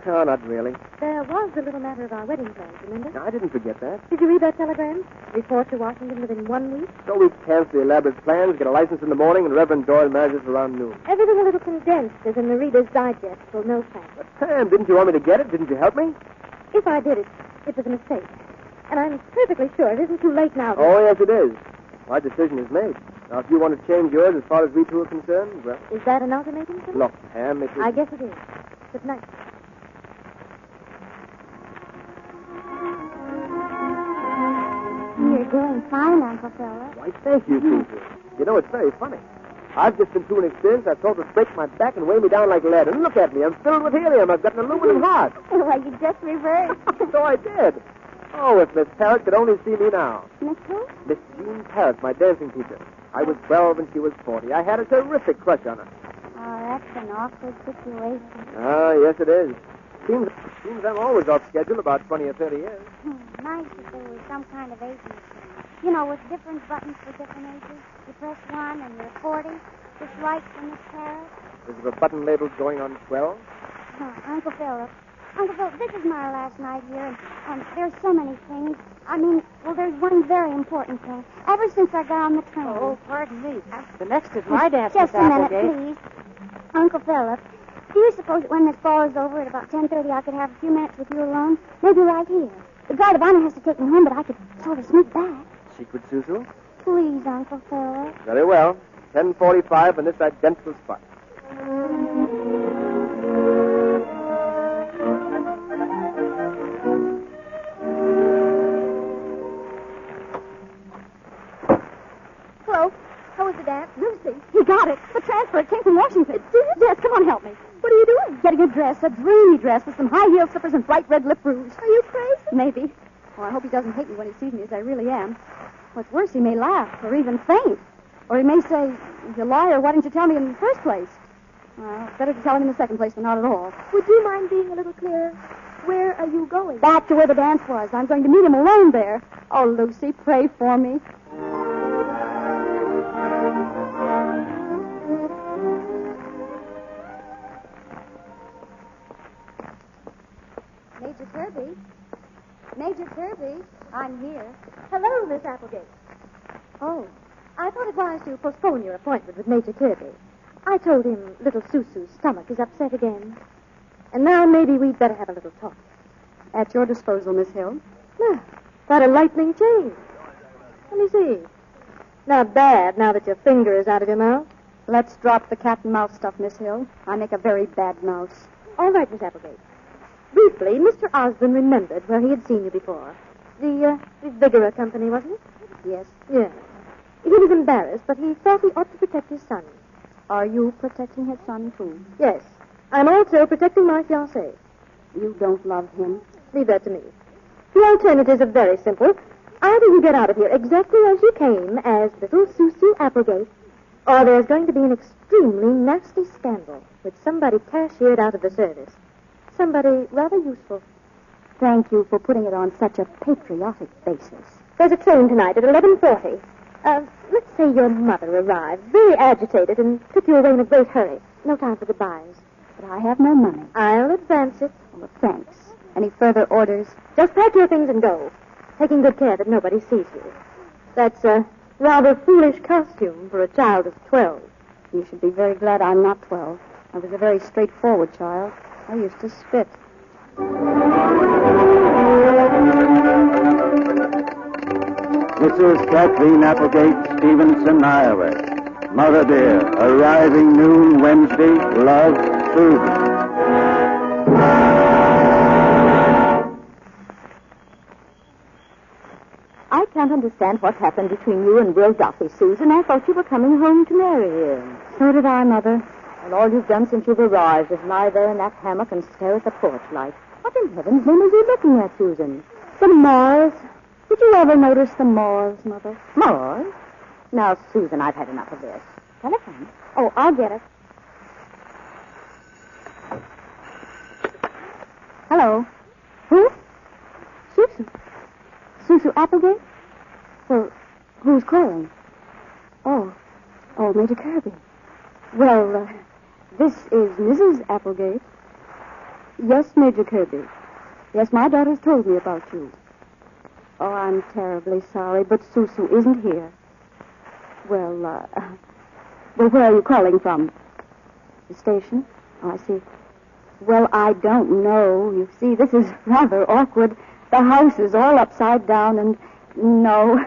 Oh, not really. There was the little matter of our wedding plans, remember? No, I didn't forget that. Did you read that telegram? Report to Washington within 1 week? So we cancel the elaborate plans, get a license in the morning, and Reverend Doyle marries us around noon. Everything a little condensed, as in the Reader's Digest, will know facts. But, Pam, didn't you want me to get it? Didn't you help me? If I did it, it was a mistake. And I'm perfectly sure it isn't too late now. Oh, yes, it is. My decision is made. Now, if you want to change yours as far as we two are concerned, well... Is that an ultimatum, Philip? Look, Pam, it is... I guess it is. Good night. You're doing fine, Uncle Philip. Why, thank you, Susan. You know, it's very funny. I've just been through an experience that's told to break my back and weigh me down like lead. And look at me. I'm filled with helium. I've got an aluminum heart. Well, you just reversed. So I did. Oh, if Miss Parrott could only see me now. Miss who? Miss Jean Parrott, my dancing teacher. I was 12 and she was 40. I had a terrific crush on her. Oh, that's an awkward situation. Ah, yes, it is. Seems I'm always off schedule about 20 or 30 years. Nice if there was some kind of age machine. You know, with different buttons for different ages. You press one and you're 40. Just right for Miss Parrott. Is there a button label going on 12? Uncle Philip, this is my last night here, and there's so many things. I mean, well, there's one very important thing. Ever since I got on the train... Oh, pardon me. The next is my dance, Just Miss a minute, Applegate. please. Uncle Philip, do you suppose that when this ball is over at about 10:30, I could have a few minutes with you alone? Maybe right here. The guard of honor has to take me home, but I could sort of sneak back. Secret, Susan? Please, Uncle Philip. Very well. 10:45 in this identical spot. Hello. How was the dance? Lucy, you got it. The transfer. It came from Washington. It did? Yes, come on, help me. What are you doing? Getting a dress, a dreamy dress with some high heel slippers and bright red lip rouge. Are you crazy? Maybe. Well, I hope he doesn't hate me when he sees me as I really am. What's worse, he may laugh or even faint. Or he may say, you liar, why didn't you tell me in the first place? Well, it's better to tell him in the second place than not at all. Would you mind being a little clearer? Where are you going? Back to where the dance was. I'm going to meet him alone there. Oh, Lucy, pray for me. Major Kirby? Major Kirby, I'm here. Hello, Miss Applegate. Oh, I thought it wise to postpone your appointment with Major Kirby. I told him little Susu's stomach is upset again. And now maybe we'd better have a little talk. At your disposal, Miss Hill. Ah, what a lightning change. Let me see. Not bad, now that your finger is out of your mouth. Let's drop the cat and mouse stuff, Miss Hill. I make a very bad mouse. All right, Miss Applegate. Briefly, Mr. Osborne remembered where he had seen you before. The Vigora Company, wasn't it? Yes? Yes. He was embarrassed, but he felt he ought to protect his son. Are you protecting his son, too? Yes. I'm also protecting my fiancé. You don't love him? Leave that to me. The alternatives are very simple. Either you get out of here exactly as you came, as little Susu Applegate, or there's going to be an extremely nasty scandal with somebody cashiered out of the service. Somebody rather useful. Thank you for putting it on such a patriotic basis. There's a train tonight at 11:40. Let's say your mother arrived, very agitated, and took you away in a great hurry. No time for goodbyes. But I have no money. I'll advance it. Well, thanks. Any further orders? Just pack your things and go, taking good care that nobody sees you. That's a rather foolish costume for a child of 12. You should be very glad I'm not 12. I was a very straightforward child. I used to spit. Mrs. Kathleen Applegate, Stevenson, Iowa. Mother dear, arriving noon Wednesday, love, Susan. I can't understand what happened between you and Will Duffy, Susan. I thought you were coming home to marry him. So did I, Mother. And all you've done since you've arrived is lie there in that hammock and stare at the porch light. What in heaven's name is he looking at, Susan? The moors. Did you ever notice the moors, Mother? Moors? Now, Susan, I've had enough of this. Telephone? Oh, I'll get it. Hello. Who? Susu. Susu Applegate? Well, who's calling? Oh, Major Kirby. Well, this is Mrs. Applegate. Yes, Major Kirby. Yes, my daughter's told me about you. Oh, I'm terribly sorry, but Susu isn't here. Well, where are you calling from? The station? Oh, I see. Well, I don't know. You see, this is rather awkward. The house is all upside down, and no,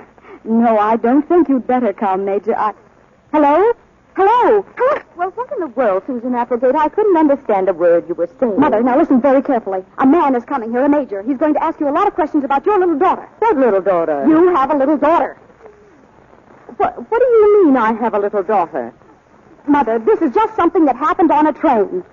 I don't think you'd better come, Major. Hello? Hello? Well, what in the world, Susan Applegate? I couldn't understand a word you were saying. Mother, now listen very carefully. A man is coming here, a major. He's going to ask you a lot of questions about your little daughter. What little daughter? You have a little daughter. What do you mean I have a little daughter? Mother, this is just something that happened on a train.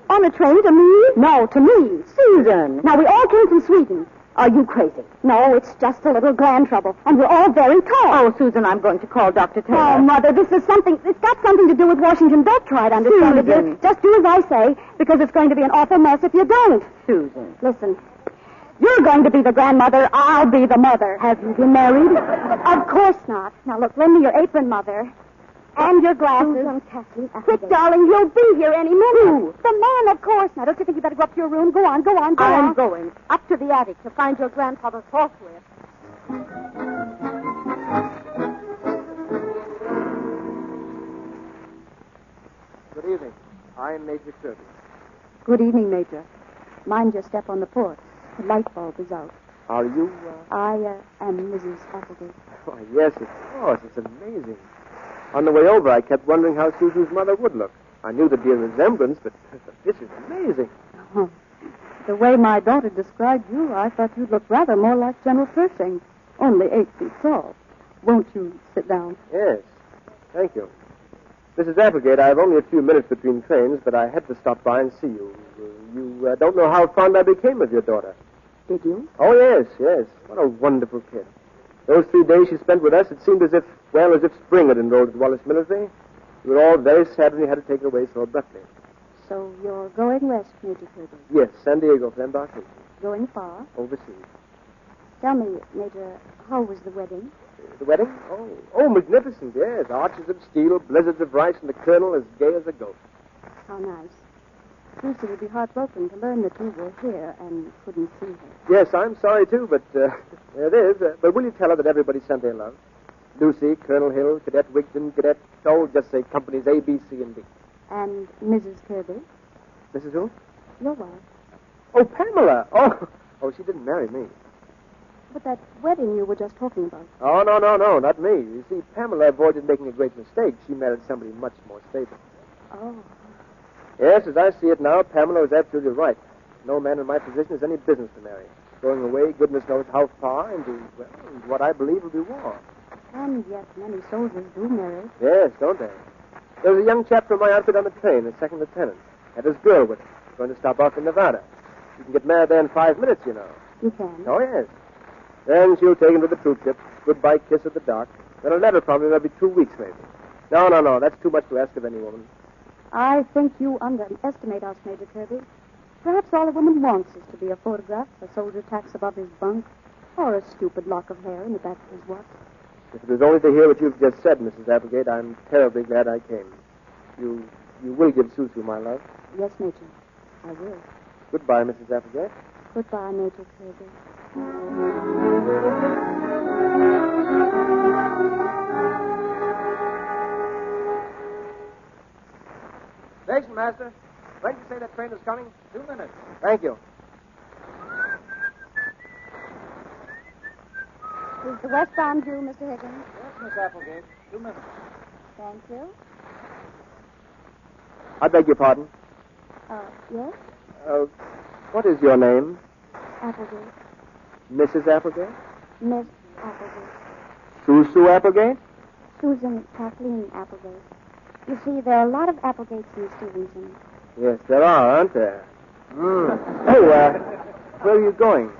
On a train to me? No, to me. Susan. Now, we all came from Sweden. Are you crazy? No, it's just a little gland trouble. And we're all very tall. Oh, Susan, I'm going to call Dr. Taylor. Oh, Mother, this is something... It's got something to do with Washington. Don't try to understand it, dear. Just do as I say, because it's going to be an awful mess if you don't. Susan. Listen. You're going to be the grandmother. I'll be the mother. Have you been married? Of course not. Now, look, lend me your apron, Mother. And your glasses. Quick, darling, he'll be here any minute. Who? The man, of course. Now, don't you think you better go up to your room? Go on. I'm going up to the attic to find your grandfather's horsewhip. Good evening. I'm Major Kirby. Good evening, Major. Mind your step on the porch. The light bulb is out. Are you, I am Mrs. Applegate. Oh, yes, of course. It's amazing. On the way over, I kept wondering how Susu's mother would look. I knew there'd be a resemblance, but this is amazing. Oh, the way my daughter described you, I thought you'd look rather more like General Pershing, only 8 feet tall. Won't you sit down? Yes. Thank you. Mrs. Applegate, I have only a few minutes between trains, but I had to stop by and see you. You don't know how fond I became of your daughter. Did you? Oh, yes. What a wonderful kid. Those 3 days she spent with us, it seemed as if spring had enrolled at Wallace Military. We were all very sad when you had to take her away so abruptly. So you're going west, Major Kirby? Yes, San Diego for embarkation. Going far? Overseas. Tell me, Major, how was the wedding? The wedding? Oh, magnificent, yes. Arches of steel, blizzards of rice, and the colonel as gay as a ghost. How nice. Lucy would be heartbroken to learn that you were here and couldn't see her. Yes, I'm sorry, too, but there it is. But will you tell her that everybody sent their love? Lucy, Colonel Hill, Cadet Wigton, Cadet Toll, just say companies A, B, C, and D. And Mrs. Kirby? Mrs. who? Your wife. Oh, Pamela. Oh, she didn't marry me. But that wedding you were just talking about. Oh, no, not me. You see, Pamela avoided making a great mistake. She married somebody much more stable. Oh. Yes, as I see it now, Pamela was absolutely right. No man in my position has any business to marry. going away goodness knows how far into, well, into what I believe will be war. And yet many soldiers do marry. Yes, don't they? There was a young chap from my outfit on the train, a second lieutenant. Had his girl with him. Going to stop off in Nevada. You can get married there in 5 minutes, you know. You can? Oh, yes. Then she'll take him to the troop ship. Goodbye kiss at the dock. Then a letter from him every 2 weeks, maybe. No. That's too much to ask of any woman. I think you underestimate us, Major Kirby. Perhaps all a woman wants is to be a photograph a soldier tacks above his bunk, or a stupid lock of hair in the back of his watch. If it was only to hear what you've just said, Mrs. Applegate, I'm terribly glad I came. You will give Susu my love? Yes, Major. I will. Goodbye, Mrs. Applegate. Goodbye, Major Kirby. Station master. When did you say that train was coming? 2 minutes. Thank you. Is the westbound due, Mr. Higgins? Yes, Miss Applegate. 2 minutes. Thank you. I beg your pardon. Yes? What is your name? Applegate. Mrs. Applegate? Miss Applegate. Susu Applegate? Susan Kathleen Applegate. You see, there are a lot of Applegates in Stevenson. Yes, there are, aren't there? Hey, where are you going?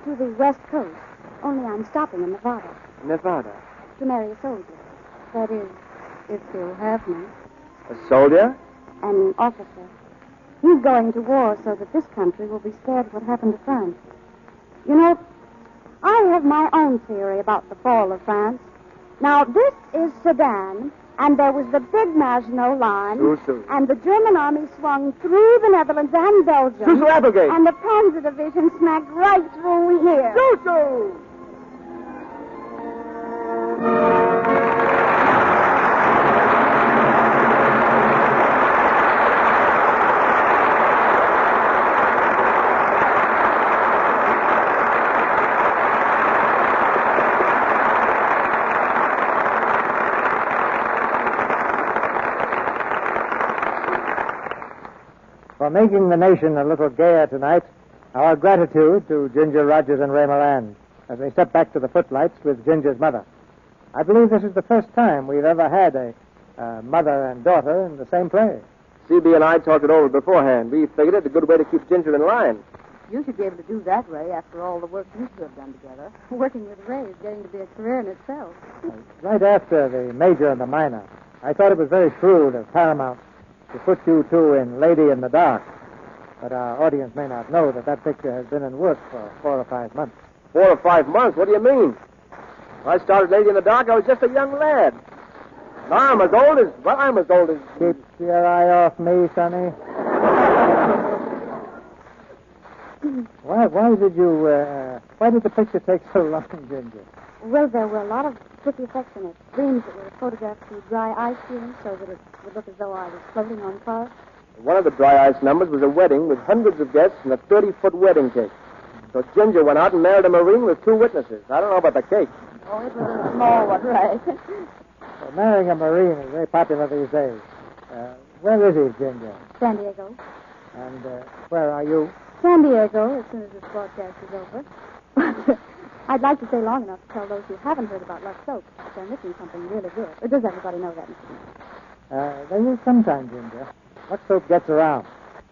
To the West Coast. Only I'm stopping in Nevada. Nevada. To marry a soldier. That is, if he'll have me. A soldier? An officer. He's going to war so that this country will be spared what happened to France. You know, I have my own theory about the fall of France. Now, this is Sedan, and there was the big Maginot Line. Susu. And the German army swung through the Netherlands and Belgium. Susu Applegate. And the Panzer Division smacked right through here. Susu! For making the nation a little gayer tonight, our gratitude to Ginger Rogers and Ray Moran as they step back to the footlights with Ginger's mother. I believe this is the first time we've ever had a mother and daughter in the same play. CB and I talked it over beforehand. We figured it a good way to keep Ginger in line. You should be able to do that, Ray, after all the work you two have done together. Working with Ray is getting to be a career in itself. Right after the major and the minor, I thought it was very shrewd of Paramount to put you two in Lady in the Dark. But our audience may not know that picture has been in work for 4 or 5 months. 4 or 5 months? What do you mean? When I started Lady in the Dark, I was just a young lad. And I'm as old as... Keep your eye off me, Sonny. Why did the picture take so long, Ginger? Well, there were a lot of pretty effects in it. Dreams that were photographed through dry ice cubes so that it would look as though I was floating on clouds. One of the dry ice numbers was a wedding with hundreds of guests and a 30-foot wedding cake. So Ginger went out and married a Marine with 2 witnesses. I don't know about the cake. Oh, it was a small one, right? Well, marrying a Marine is very popular these days. Where is he, Ginger? San Diego. And where are you? San Diego, as soon as this broadcast is over. But I'd like to stay long enough to tell those who haven't heard about Lux Soap that they're missing something really good. Or does everybody know that, Mr. Smith? There is some time, Ginger. Lux Soap gets around.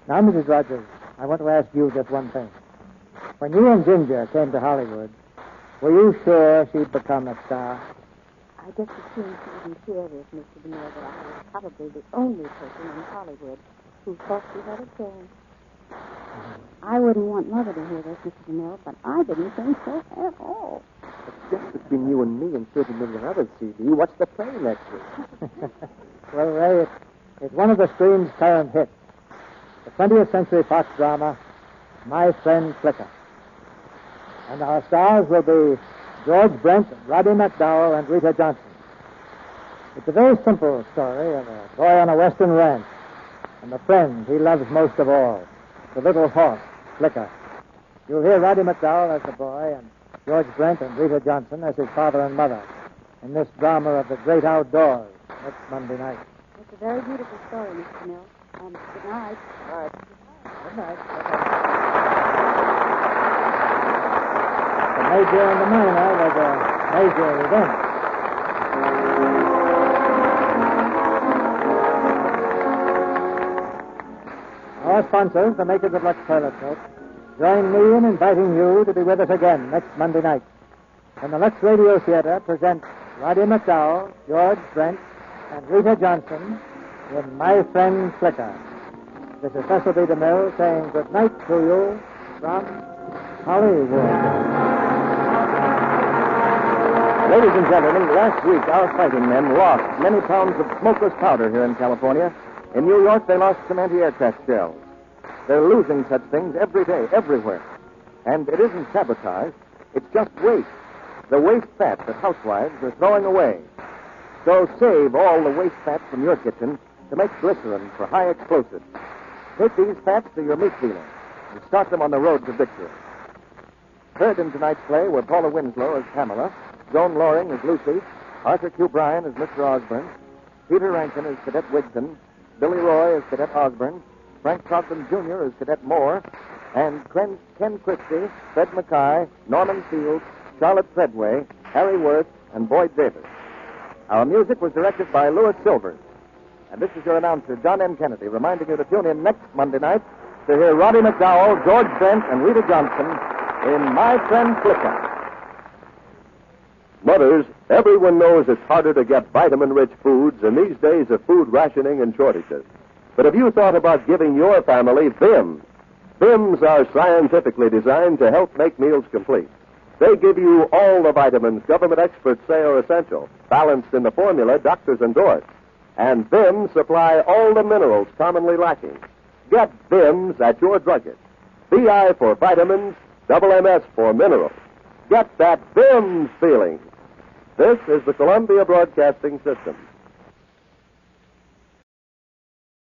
Now, Mrs. Rogers, I want to ask you just one thing. When you and Ginger came to Hollywood, were you sure she'd become a star? I guess it seems to even hear this, Mr. DeMille, that I was probably the only person in Hollywood who thought she had a chance. I wouldn't want Mother to hear this, Mr. DeMille, but I didn't think so at all. It's just between you and me and 30 million others, CB. What's the play next week? Well, Ray, it's one of the screen's current hits. The 20th Century Fox drama, My Friend Flicker. And our stars will be George Brent, Roddy McDowell, and Rita Johnson. It's a very simple story of a boy on a western ranch and the friend he loves most of all, the little horse, Flicker. You'll hear Roddy McDowell as the boy and George Brent and Rita Johnson as his father and mother in this drama of the great outdoors next Monday night. It's a very beautiful story, Mr. DeMille. And good night. All right. Good night. major and the minor was a major event. Our sponsors, the makers of Lux Toilet Soap, join me in inviting you to be with us again next Monday night when the Lux Radio Theater presents Roddy McDowell, George Brent, and Rita Johnson in My Friend Flicker. This is Cecil B. DeMille saying good night to you from Hollywood. Ladies and gentlemen, last week our fighting men lost many pounds of smokeless powder here in California. In New York, they lost some anti-aircraft shells. They're losing such things every day, everywhere. And it isn't sabotage, it's just waste. The waste fat that housewives are throwing away. So save all the waste fat from your kitchen to make glycerin for high explosives. Take these fats to your meat dealer and start them on the road to victory. Heard in tonight's play were Paula Winslow as Pamela, Joan Loring as Lucy, Arthur Q. Bryan as Mr. Osborne, Peter Rankin as Cadet Wigton, Billy Roy as Cadet Osborne, Frank Cogden Jr. as Cadet Moore, and Ken Christie, Fred Mackay, Norman Fields, Charlotte Threadway, Harry Worth, and Boyd Davis. Our music was directed by Louis Silvers. And this is your announcer, John N. Kennedy, reminding you to tune in next Monday night to hear Roddy McDowell, George Brent, and Rita Johnson in My Friend Flicker. Mothers, everyone knows it's harder to get vitamin-rich foods in these days of food rationing and shortages. But have you thought about giving your family Vims? Vims are scientifically designed to help make meals complete. They give you all the vitamins government experts say are essential, balanced in the formula doctors endorse. And Vims supply all the minerals commonly lacking. Get Vims at your druggist. VI for vitamins, double MS for minerals. Get that Vims feeling. This is the Columbia Broadcasting System.